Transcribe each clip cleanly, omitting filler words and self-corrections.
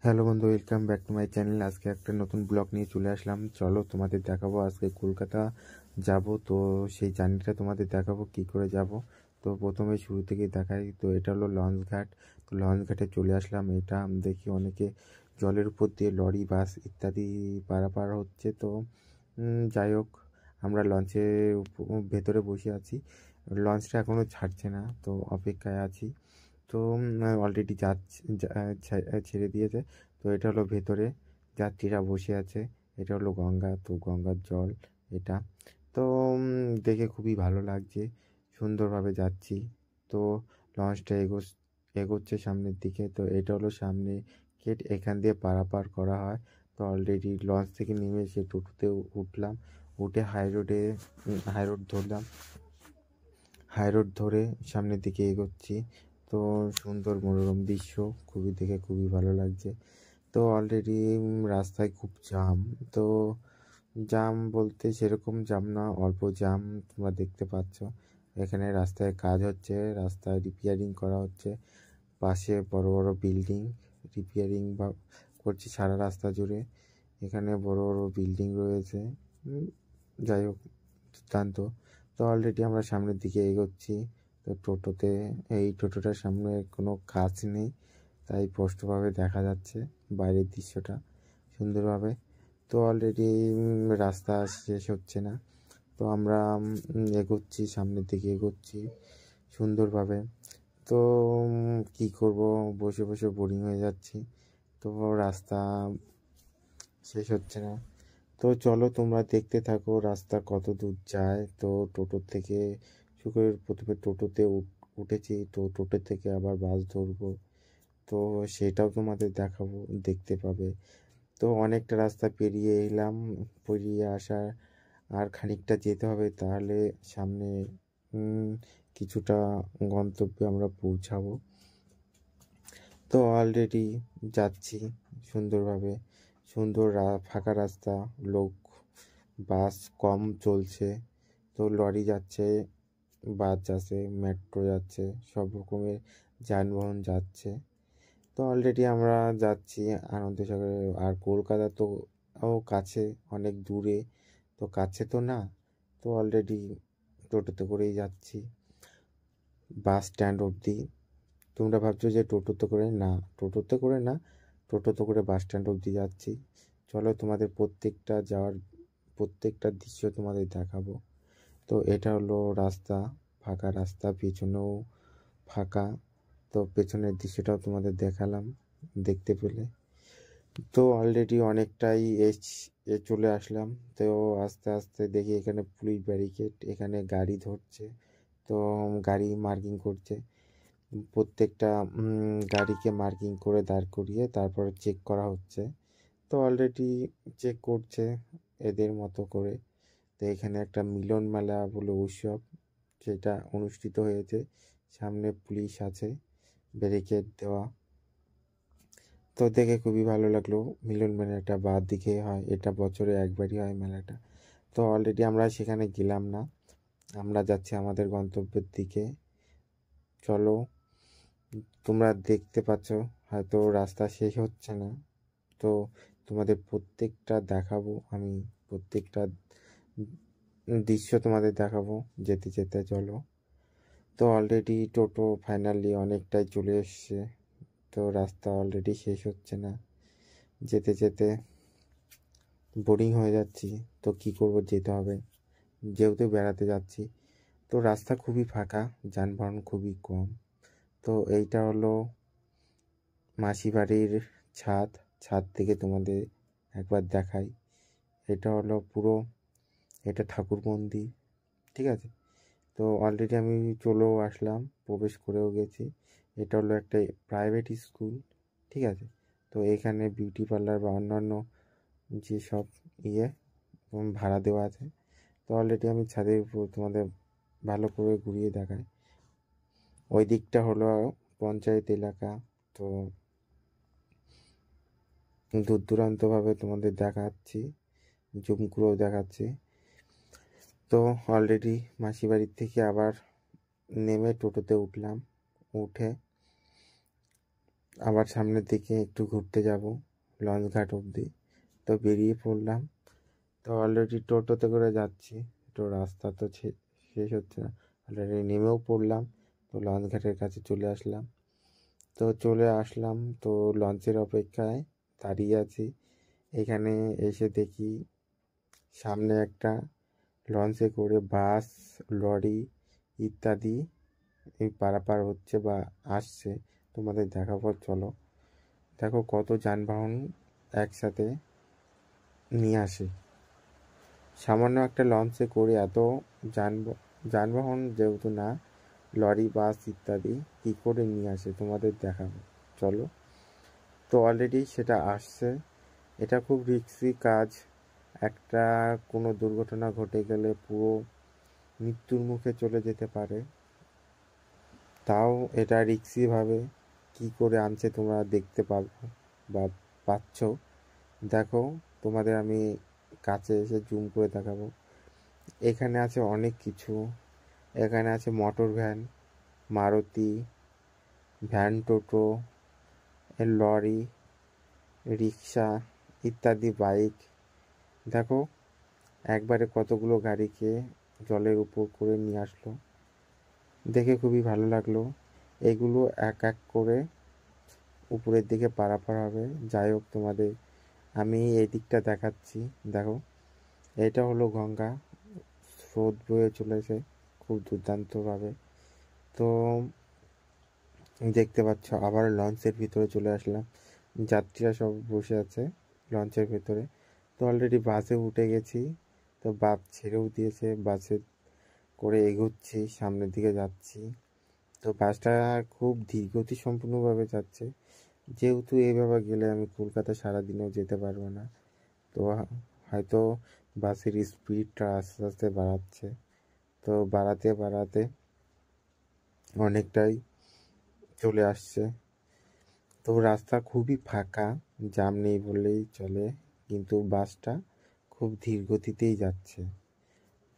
Hello বন্ধু, welcome back to my channel. আজকে একটা নতুন ব্লগ নিয়ে চলে আসলাম। চলো তোমাদের দেখাবো আজকে কলকাতা যাব। তো সেই জার্নিটা তোমাদের দেখাবো কি করে যাব। তো প্রথমে শুরু থেকে দেখাই। তো এটা হলো লঞ্চ ঘাট। তো লঞ্চ ঘাটে চলে আসলাম। এটা দেখি অনেকে জলের উপর দিয়ে লরি, বাস ইত্যাদি পারাপার হচ্ছে। তো যাই হোক, আমরা লঞ্চে ভেতরে বসে আছি। লঞ্চটা এখনও ছাড়ছে না, তো অপেক্ষায় আছি। তো অলরেডি ছেড়ে দিয়েছে। তো এটা হলো ভেতরে যাত্রীরা বসে আছে। এটা হলো গঙ্গা, তো গঙ্গার জল এটা। তো দেখে খুবই ভালো লাগছে, সুন্দরভাবে যাচ্ছি। তো লঞ্চটা এগোচ্ছে সামনের দিকে। তো এটা হলো সামনে গেট, এখান দিয়ে পারাপার করা হয়। তো অলরেডি লঞ্চ থেকে নেমে এসে টোটোতে উঠলাম। উঠে হাই রোড ধরলাম। হাই রোড ধরে সামনের দিকে এগোচ্ছি। তো সুন্দর মনোরম দৃশ্য, দেখে খুবই ভালো লাগছে। তো অলরেডি রাস্তায় খুব জ্যাম। তো জ্যাম বলতে সেরকম জ্যাম না, অল্প জ্যাম তোমরা দেখতে পাচ্ছ। এখানে রাস্তায় কাজ হচ্ছে, রাস্তায় রিপেয়ারিং করা হচ্ছে। পাশে বড় বড় বিল্ডিং রিপেয়ারিং বা করছে সারা রাস্তা জুড়ে। এখানে বড় বড় বিল্ডিং রয়েছে। যাই হোক, দুর্দান্ত। তো অলরেডি আমরা সামনের দিকে এগোচ্ছি। তো এই টোটোটার সামনে কোনো কাজ নেই, তাই স্পষ্টভাবে দেখা যাচ্ছে বাইরের দৃশ্যটা সুন্দরভাবে। তো অলরেডি রাস্তা শেষ হচ্ছে না। তো আমরা এগোচ্ছি, সামনের দিকে এগোচ্ছি সুন্দরভাবে। তো কি করব, বসে বসে বোরিং হয়ে যাচ্ছি। তো রাস্তা শেষ হচ্ছে না। তো চলো তোমরা দেখতে থাকো রাস্তা কত দূর যায়। তো টোটোর থেকে প্রথমে টোটোতে উঠেছি। তো টোটো থেকে আবার বাস ধরবো। তো সেটাও তোমাদের দেখাবো, দেখতে পাবে। তো অনেকটা রাস্তা পেরিয়ে এলাম। পেরিয়ে আসার আর খানিকটা যেতে হবে, তাহলে সামনে কিছুটা গন্তব্যে আমরা পৌঁছাবো। তো অলরেডি যাচ্ছি সুন্দরভাবে। ফাঁকা রাস্তা, লোক, বাস কম চলছে। তো লরি যাচ্ছে, বাস যাচ্ছে, মেট্রো যাচ্ছে, সব রকমের যানবাহন যাচ্ছে। তো অলরেডি আমরা যাচ্ছি আনন্দসাগরে। আর কলকাতা তো কাছে, অনেক দূরে তো, কাছে তো না। তো অলরেডি টোটোতে করেই যাচ্ছি বাস স্ট্যান্ড অবধি। তোমরা ভাবছো যে টোটোতে করে বাস স্ট্যান্ড অবধি যাচ্ছি। চলো তোমাদের প্রত্যেকটা দৃশ্য তোমাদের দেখাবো। তো এটা হলো রাস্তা, ফাঁকা রাস্তা, পেছনেও ফাঁকা। তো পেছনের দৃশ্যটাও তোমাদের দেখালাম, দেখতে পেলে। তো অলরেডি অনেকটাই চলে আসলাম। তো আস্তে আস্তে দেখি এখানে পুলিশ ব্যারিকেড, এখানে গাড়ি ধরছে। তো গাড়ি মার্কিং করছে। প্রত্যেকটা গাড়িকে মার্কিং করে দাঁড় করিয়ে তারপরে চেক করা হচ্ছে। তো অলরেডি চেক করছে এদের মতো করে। তো এখানে একটা মিলন মেলা বলে উৎসব, সেটা অনুষ্ঠিত হয়েছে। সামনে পুলিশ আছে, ব্যারিকেড দেওয়া। তো দেখে খুবই ভালো লাগলো। মিলন মেলাটা বাদ দিকে হয়, এটা বছরে একবারই হয় মেলাটা। তো অলরেডি আমরা সেখানে গেলাম না, আমরা যাচ্ছি আমাদের গন্তব্যের দিকে। চলো, তোমরা দেখতে পাচ্ছ হয়তো রাস্তা শেষ হচ্ছে না। তো তোমাদের প্রত্যেকটা দেখাবো, আমি প্রত্যেকটা দৃশ্য তোমাদের দেখাবো যেতে যেতে। চলো। তো অলরেডি টোটো ফাইনালি অনেকটাই চলে এসছে। তো রাস্তা অলরেডি শেষ হচ্ছে না, যেতে যেতে বোরিং হয়ে যাচ্ছি। তো কি করব, যেতে হবে যেহেতু বেড়াতে যাচ্ছি। তো রাস্তা খুবই ফাঁকা, যানবাহন খুবই কম। তো এইটা হলো মাসি বাড়ির ছাদ। ছাদ থেকে তোমাদের একবার দেখাই। এটা হলো এটা ঠাকুর মন্দির, ঠিক আছে। তো অলরেডি আমি চলেও আসলাম, প্রবেশ করেও গেছি। এটা হলো একটা প্রাইভেট স্কুল, ঠিক আছে। তো এখানে বিউটি পার্লার বা অন্যান্য যেসব ইয়ে ভাড়া দেওয়া আছে। তো অলরেডি আমি ছাদের উপর তোমাদের ভালো করে ঘুরিয়ে দেখাই। ওই দিকটা হলো পঞ্চায়েত এলাকা। তো দূর দূরান্তভাবে তোমাদের দেখাচ্ছি, জুম করেও দেখাচ্ছি। তো অলরেডি মাসি বাড়ির থেকে আবার নেমে টোটোতে উঠলাম। উঠে আবার সামনের দিকে একটু ঘুরতে যাব লঞ্চ ঘাট অবধি। তো বেরিয়ে পড়লাম। তো অলরেডি টোটোতে করে যাচ্ছি, তো রাস্তা তো শেষ হচ্ছে না, অলরেডি নেমেও পড়লাম। তো লঞ্চ ঘাটের কাছে চলে আসলাম। তো লঞ্চের অপেক্ষায় দাঁড়িয়ে আছি। এখানে এসে দেখি সামনে একটা লঞ্চে করে বাস, লরি ইত্যাদি এই পারাপার হচ্ছে বা আসছে। তোমাদের দেখাবো, চলো। দেখো কত যানবাহন একসাথে নিয়ে আসে। সামান্য একটা লঞ্চে করে এত যানবাহন যেহেতু না, লরি বাস ইত্যাদি কী করে নিয়ে আসে তোমাদের দেখাবো, চলো। তো অলরেডি সেটা আসছে। এটা খুব রিস্কি কাজ। একটা কোনো দুর্ঘটনা ঘটে গেলে পুরো মৃত্যুর মুখে চলে যেতে পারে। তাও এটা রিস্কিভাবে কী করে আনছে তোমরা দেখতে পাবো বা পাচ্ছ। দেখো, তোমাদের আমি কাছে এসে জুম করে দেখাবো। এখানে আছে অনেক কিছু। এখানে আছে মোটর ভ্যান, মারুতি ভ্যান, টোটো, লরি, রিক্সা ইত্যাদি বাইক। দেখো একবারে কতগুলো গাড়িকে জলের উপর করে নিয়ে আসলো, দেখে খুবই ভালো লাগলো। এগুলো এক এক করে উপরের দিকে পারাপার হবে। যাই হোক, তোমাদের আমি এই দিকটা দেখাচ্ছি। দেখো, এটা হলো গঙ্গা, স্রোত বয়ে চলেছে খুব দুর্দান্তভাবে। তো দেখতে পাচ্ছ, আবার লঞ্চের ভিতরে চলে আসলাম। যাত্রীরা সব বসে আছে লঞ্চের ভেতরে। তো অলরেডি বাসে উঠে গেছি। তো বাস ছেড়েও দিয়েছে, বাসে করে এগোচ্ছি, সামনের দিকে যাচ্ছি। তো বাসটা খুব ধীরগতি সম্পূর্ণভাবে যাচ্ছে, যেহেতু এইভাবে গেলে আমি কলকাতা সারাদিনেও যেতে পারবো না। তো হয়তো বাসের স্পিডটা আস্তে আস্তে বাড়াচ্ছে। তো বাড়াতে বাড়াতে অনেকটাই চলে আসছে। তো রাস্তা খুবই ফাঁকা, জ্যাম নেই বললেই চলে, কিন্তু বাসটা খুব ধীর গতিতেই যাচ্ছে।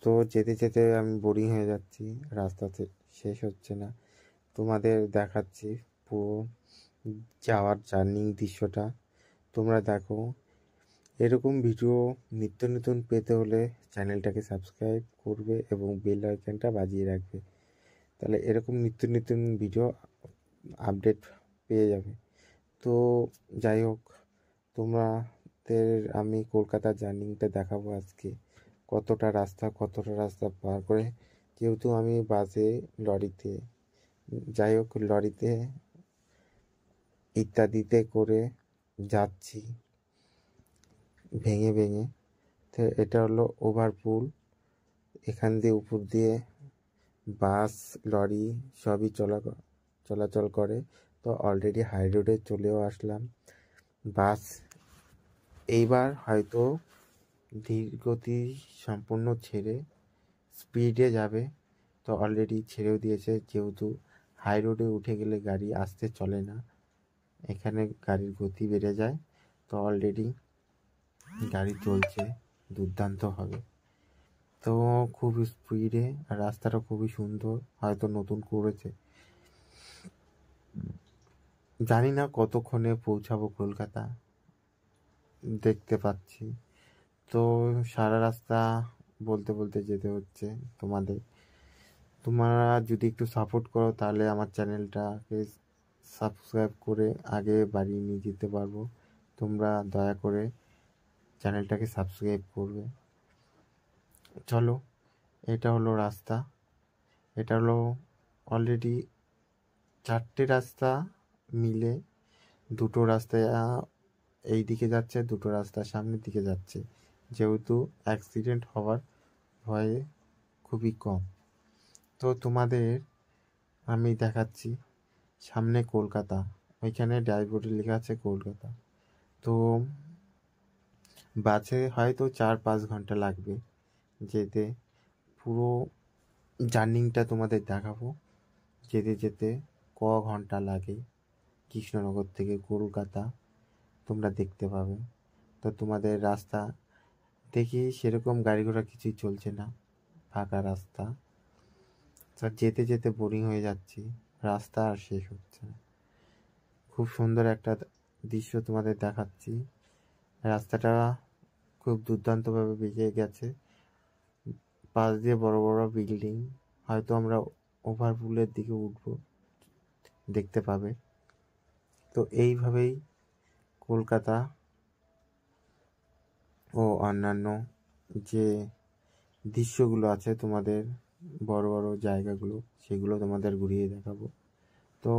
তো যেতে যেতে আমি বোরিং হয়ে যাচ্ছি, রাস্তাতে শেষ হচ্ছে না। তোমাদের দেখাচ্ছি পুরো যাওয়ার জার্নি দৃশ্যটা, তোমরা দেখো। এরকম ভিডিও নিত্য নতুন পেতে হলে চ্যানেলটাকে সাবস্ক্রাইব করবে এবং বেল আইকনটা বাজিয়ে রাখবে, তাহলে এরকম নিত্য নতুন ভিডিও আপডেট পেয়ে যাবে। তো যাই হোক, তোমাদের আমি কলকাতার জার্নিটা দেখাবো আজকে। কতটা রাস্তা পার করে, যেহেতু আমি বাসে, লরিতে, যাই হোক লরিতে ইত্যাদিতে করে যাচ্ছি ভেঙে ভেঙে। তো এটা হলো ওভারপুল, এখান দিয়ে উপর দিয়ে বাস, লরি সবই চলাচল করে। তো অলরেডি হাই রোডে চলেও আসলাম। বাস এইবার হয়তো ধীরগতি সম্পূর্ণ ছেড়ে স্পিডে যাবে। তো অলরেডি ছেড়েও দিয়েছে, যেহেতু হাই রোডে উঠে গেলে গাড়ি আসতে চলে না, এখানে গাড়ির গতি বেড়ে যায়। তো অলরেডি গাড়ি চলছে দুর্দান্ত হবে। তো খুব স্পিডে, আর রাস্তাটা খুবই সুন্দর, হয়তো নতুন করেছে। জানি না কতক্ষণে পৌঁছাবো কলকাতা, দেখতে পাচ্ছি। তো সারা রাস্তা বলতে বলতে যেতে হচ্ছে তোমাদের। তোমরা যদি একটু সাপোর্ট করো তাহলে আমার চ্যানেলটাকে সাবস্ক্রাইব করে আগে বাড়িয়ে নিয়ে যেতে পারবো। তোমরা দয়া করে চ্যানেলটাকে সাবস্ক্রাইব করবে। চলো, এটা হলো রাস্তা। এটা হলো অলরেডি 4টে রাস্তা মিলে, দুটো রাস্তায় এই দিকে যাচ্ছে, দুটো রাস্তা সামনের দিকে যাচ্ছে, যেহেতু অ্যাক্সিডেন্ট হওয়ার ভয়ে খুবই কম। তো তোমাদের আমি দেখাচ্ছি সামনে কলকাতা, ওইখানে ড্রাইভরে লেখা আছে কলকাতা। তো বাসে হয়তো 4-5 ঘন্টা লাগবে যেতে। পুরো জার্নিটা তোমাদের দেখাবো, যেতে যেতে ঘন্টা লাগে কৃষ্ণনগর থেকে কলকাতা, তোমরা দেখতে পাবে। তো তোমাদের রাস্তা দেখি সেরকম গাড়ি ঘোড়া কিছুই চলছে না, ফাঁকা রাস্তা। যেতে যেতে বোরিং হয়ে যাচ্ছি, রাস্তা আর শেষ হচ্ছে না, খুব সুন্দর একটা দৃশ্য তোমাদের দেখাচ্ছি। রাস্তাটা খুব দুর্দান্তভাবে বেঁকে গেছে, পাশ দিয়ে বড় বড় বিল্ডিং, হয়তো আমরা ওভারপুলের দিকে উঠবো, দেখতে পাবে। তো এইভাবেই কলকাতা ও অন্যান্য যে দৃশ্যগুলো আছে তোমাদের, বড় বড় জায়গাগুলো, সেগুলো তোমাদের ঘুরিয়ে দেখাবো। তো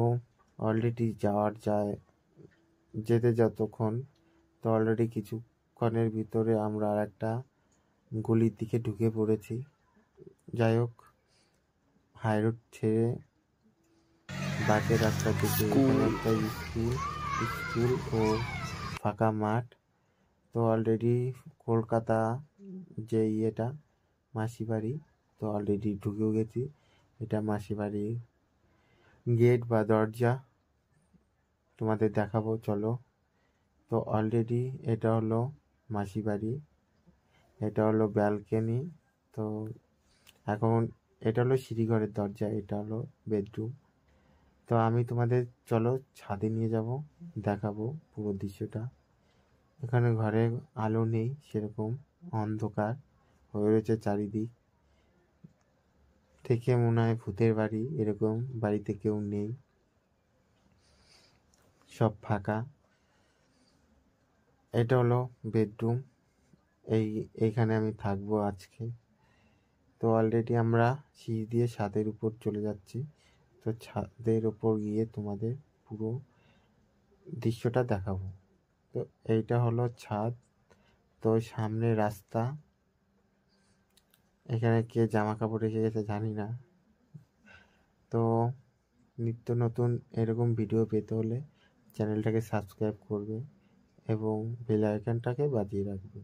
অলরেডি যেতে যতক্ষণ, তো অলরেডি কিছুক্ষণের ভিতরে আমরা আর একটা গলির দিকে ঢুকে পড়েছি। যাই হোক, হাইরোড ছেড়ে বাঁকের রাস্তা থেকে এখানে একটা স্কুল ও ফাঁকা মাঠ। তো অলরেডি কলকাতা যে মাসিবাড়ি, তো অলরেডি ঢুকেও গেছি। এটা মাসিবাড়ি গেট বা দরজা তোমাদের দেখাবো, চলো। তো অলরেডি এটা হলো মাসিবাড়ি, এটা হলো ব্যালকনি। তো এখন এটা হলো সিঁড়িঘরের দরজা, এটা হলো বেডরুম। তো আমি তোমাদের চলো ছাদে নিয়ে যাব, দেখাবো পুরো দৃশ্যটা। এখানে ঘরে আলো নেই, সেরকম অন্ধকার হয়ে রয়েছে চারিদিক। দেখে মনে হয় ভূতের বাড়ি, এরকম বাড়িতে কেউ নেই, সব ফাঁকা। এটা হলো বেডরুম, এইখানে আমি থাকবো আজকে। তো অলরেডি আমরা সিঁড়ি দিয়ে ছাদের উপর চলে যাচ্ছি। তো ছাদের উপর গিয়ে তোমাদের পুরো দৃশ্যটা দেখাবো। তো এইটা হলো ছাদ, তো সামনে রাস্তা। এখানে কে জামা কাপড় রেখে গেছে জানি না। তো নিত্য নতুন এরকম ভিডিও পেতে হলে চ্যানেলটাকে সাবস্ক্রাইব করবে এবং বেল আইকনটাকে বাজিয়ে রাখবে।